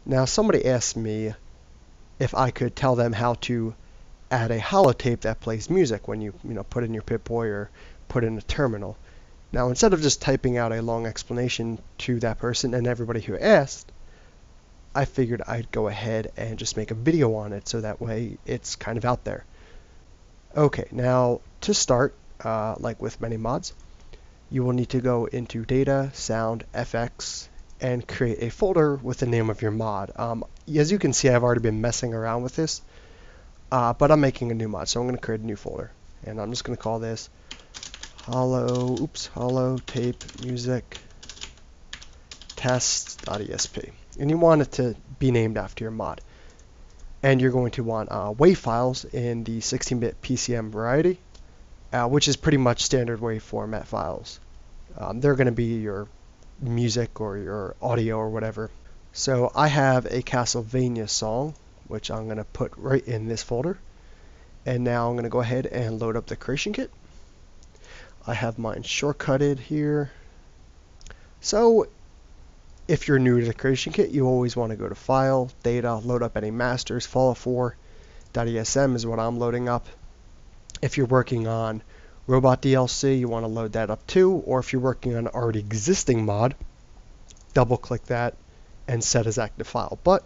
Now somebody asked me if I could tell them how to add a holotape that plays music when you put in your Pip-Boy or put in a terminal. Now instead of just typing out a long explanation to that person and everybody who asked, I figured I'd go ahead and just make a video on it so that way it's kind of out there. Okay, now to start, like with many mods, you will need to go into Data, Sound, FX, and create a folder with the name of your mod. As you can see, I've already been messing around with this, but I'm making a new mod, so I'm going to create a new folder. And I'm just going to call this holotape music test.esp. And you want it to be named after your mod. And you're going to want WAV files in the 16-bit PCM variety, which is pretty much standard WAV format files. They're going to be your music or your audio or whatever. So I have a Castlevania song, which I'm going to put right in this folder. And now I'm going to go ahead and load up the creation kit. I have mine shortcutted here. So if you're new to the creation kit, you always want to go to File, Data, load up any masters. Fallout4.esm is what I'm loading up. If you're working on Robot DLC, you want to load that up too. Or if you're working on an already existing mod, double click that and set as active file. But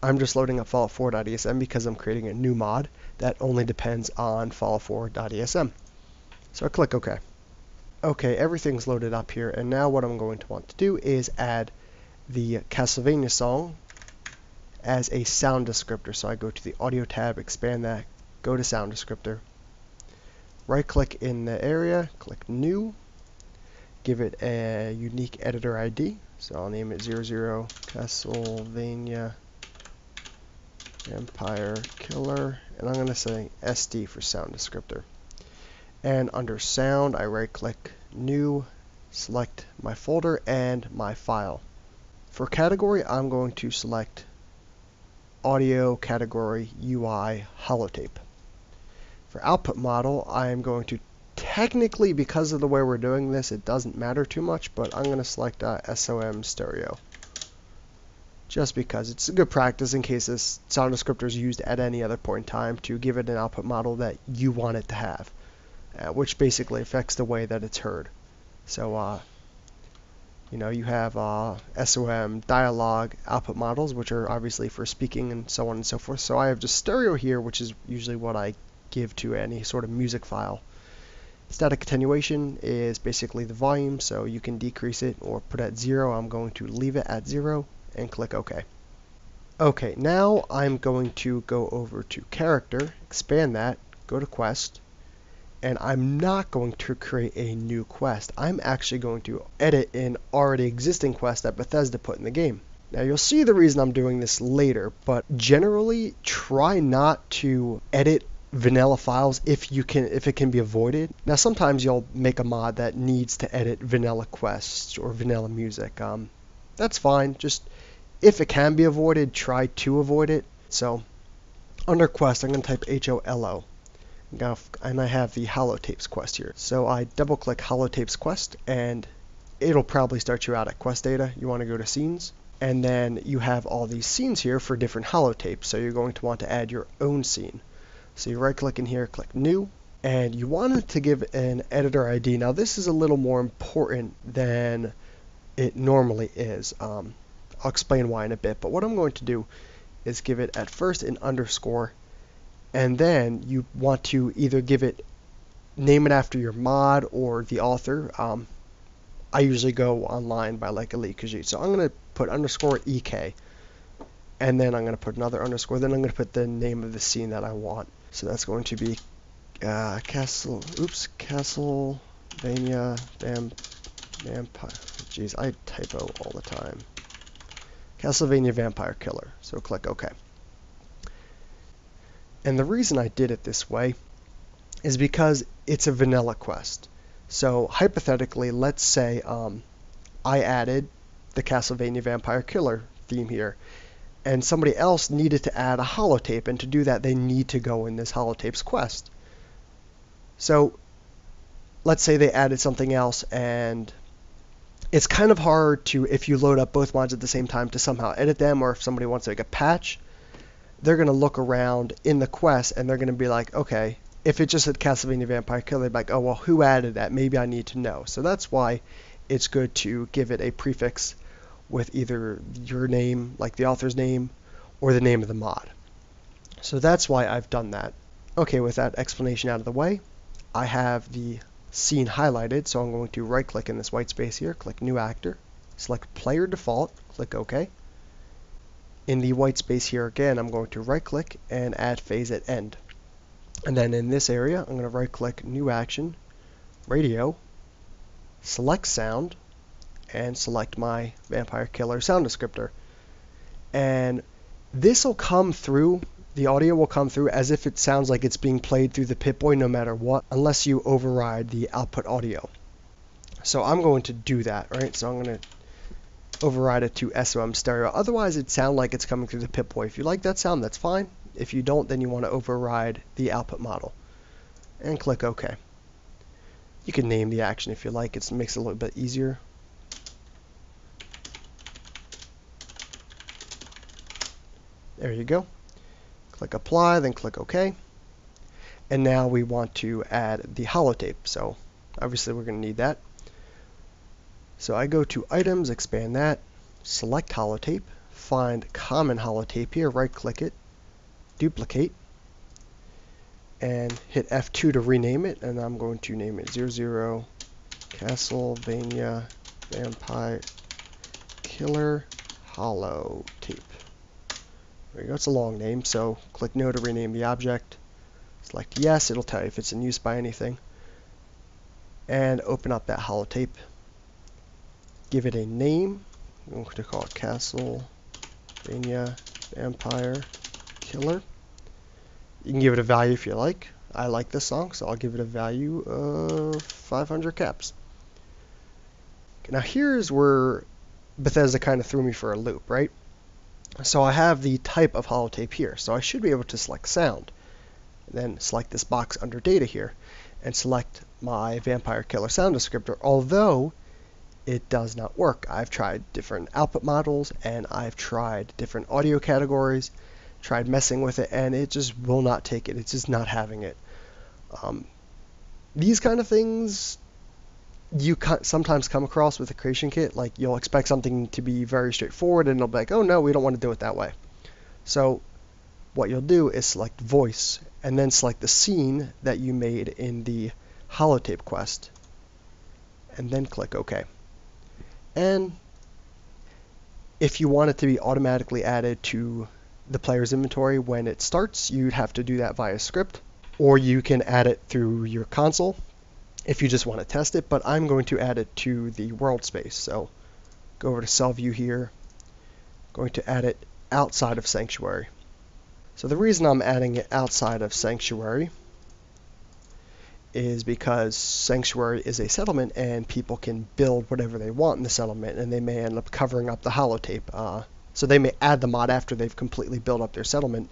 I'm just loading up Fallout4.esm because I'm creating a new mod that only depends on Fallout4.esm. So I click OK. Okay, everything's loaded up here, and now what I'm going to want to do is add the Castlevania song as a sound descriptor. So I go to the Audio tab, expand that, go to Sound Descriptor, right-click in the area, click New, give it a unique editor ID. So I'll name it 00 Castlevania Vampire Killer, and I'm going to say SD for Sound Descriptor. And under Sound, I right-click New, select my folder and my file. For category, I'm going to select Audio Category UI Holotape. For output model, I'm going to technically, because of the way we're doing this, it doesn't matter too much, but I'm going to select SOM Stereo. Just because it's a good practice in case this sound descriptor is used at any other point in time to give it an output model that you want it to have. Which basically affects the way that it's heard. So, you have SOM dialogue output models, which are obviously for speaking and so on and so forth. So I have just stereo here, which is usually what I give to any sort of music file. Static attenuation is basically the volume, so you can decrease it or put it at 0. I'm going to leave it at 0 and click OK. Okay, now I'm going to go over to character, expand that, go to quest. And I'm not going to create a new quest. I'm actually going to edit an already existing quest that Bethesda put in the game. Now you'll see the reason I'm doing this later, but generally try not to edit vanilla files if it can be avoided. Now sometimes you'll make a mod that needs to edit vanilla quests or vanilla music. That's fine. Just if it can be avoided, try to avoid it. So under quest, I'm going to type HOLO. And I have the Holotapes quest here. So I double click Holotapes quest and it'll probably start you out at quest data. You want to go to scenes and then you have all these scenes here for different holotapes. So you're going to want to add your own scene. So you right click in here, click new, and you want to give an editor ID. Now this is a little more important than it normally is. I'll explain why in a bit, but what I'm going to do is give it at first an underscore. And then you want to either name it after your mod or the author. I usually go online by like Elite Khajiit. So I'm going to put underscore EK. And then I'm going to put another underscore. Then I'm going to put the name of the scene that I want. So that's going to be Castlevania Vampire. Jeez, I typo all the time. Castlevania Vampire Killer. So click OK. And the reason I did it this way is because it's a vanilla quest. So hypothetically, let's say I added the Castlevania Vampire Killer theme here, and somebody else needed to add a holotape, and to do that they need to go in this holotapes quest. So let's say they added something else and It's kind of hard to, if you load up both mods at the same time, to somehow edit them, or if somebody wants to make a patch, they're going to look around in the quest and they're going to be like, okay, if it just said Castlevania Vampire Killer, they'd be like, oh, well, who added that? Maybe I need to know. So that's why it's good to give it a prefix with either your name, like the author's name, or the name of the mod. So that's why I've done that. Okay, with that explanation out of the way, I have the scene highlighted, so I'm going to right click in this white space here, click New Actor, select Player Default, click OK. In the white space here again, I'm going to right click and add Phase at End. And then in this area, I'm going to right click New Action, Radio, select Sound, and select my Vampire Killer sound descriptor. And this will come through, the audio will come through as if it sounds like it's being played through the Pip-Boy no matter what, unless you override the output audio. So I'm going to do that, right? So I'm going to override it to SOM stereo. Otherwise, it'd sound like it's coming through the Pip-Boy. If you like that sound, that's fine. If you don't, then you want to override the output model. And click OK. You can name the action if you like. It makes it a little bit easier. There you go. Click Apply, then click OK. And now we want to add the holotape. So obviously we're going to need that. So I go to Items, expand that, select holotape, find Common Holotape here, right click it, duplicate, and hit F2 to rename it, and I'm going to name it 00 Castlevania Vampire Killer Holotape. There you go, it's a long name, so click No to rename the object, select Yes, it'll tell you if it's in use by anything, and open up that holotape. Give it a name. I'm going to call it Castlevania Vampire Killer. You can give it a value if you like. I like this song, so I'll give it a value of 500 caps. Now here's where Bethesda kind of threw me for a loop, right? So I have the type of holotape here, so I should be able to select sound. Then select this box under data here, and select my Vampire Killer sound descriptor, although it does not work. I've tried different output models, and I've tried different audio categories, tried messing with it, and it just will not take it. It's just not having it. These kind of things you sometimes come across with a creation kit. Like, you'll expect something to be very straightforward, and it'll be like, oh no, we don't want to do it that way. So what you'll do is select Voice, and then select the scene that you made in the holotape quest, and then click OK. And if you want it to be automatically added to the player's inventory when it starts, you'd have to do that via script, or you can add it through your console if you just want to test it, but I'm going to add it to the world space. So go over to Cell View here, going to add it outside of Sanctuary. So the reason I'm adding it outside of Sanctuary is because Sanctuary is a settlement and people can build whatever they want in the settlement, and they may end up covering up the holotape. So they may add the mod after they've completely built up their settlement,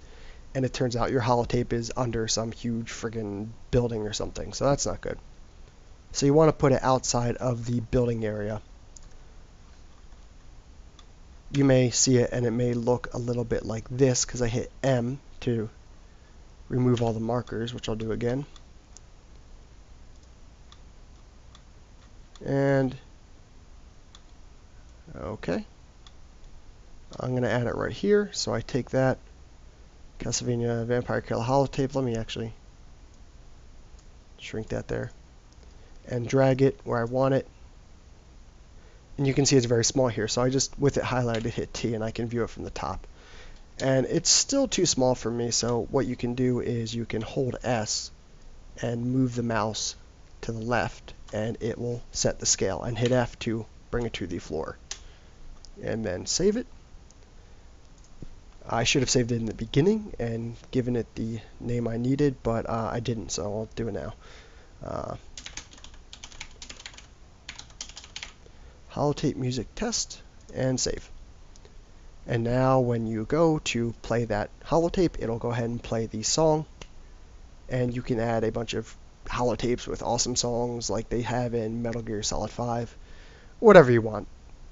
and it turns out your holotape is under some huge friggin' building or something, so that's not good. So you want to put it outside of the building area. You may see it and it may look a little bit like this because I hit M to remove all the markers, which I'll do again. And okay, I'm going to add it right here. So I take that Castlevania Vampire Killer holotape. Let me actually shrink that there and drag it where I want it. And you can see it's very small here. So I just, with it highlighted, hit T and I can view it from the top. And it's still too small for me. So what you can do is you can hold S and move the mouse to the left, and it will set the scale, and hit F to bring it to the floor, and then save it. I should have saved it in the beginning and given it the name I needed, but I didn't, so I'll do it now. Holotape music test, and save. And now when you go to play that holotape, it'll go ahead and play the song, and you can add a bunch of holotapes with awesome songs like they have in Metal Gear Solid 5, whatever you want.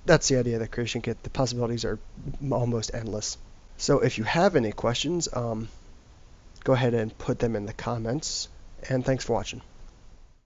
That's the idea of the creation kit. The possibilities are almost endless. So if you have any questions, go ahead and put them in the comments. And thanks for watching.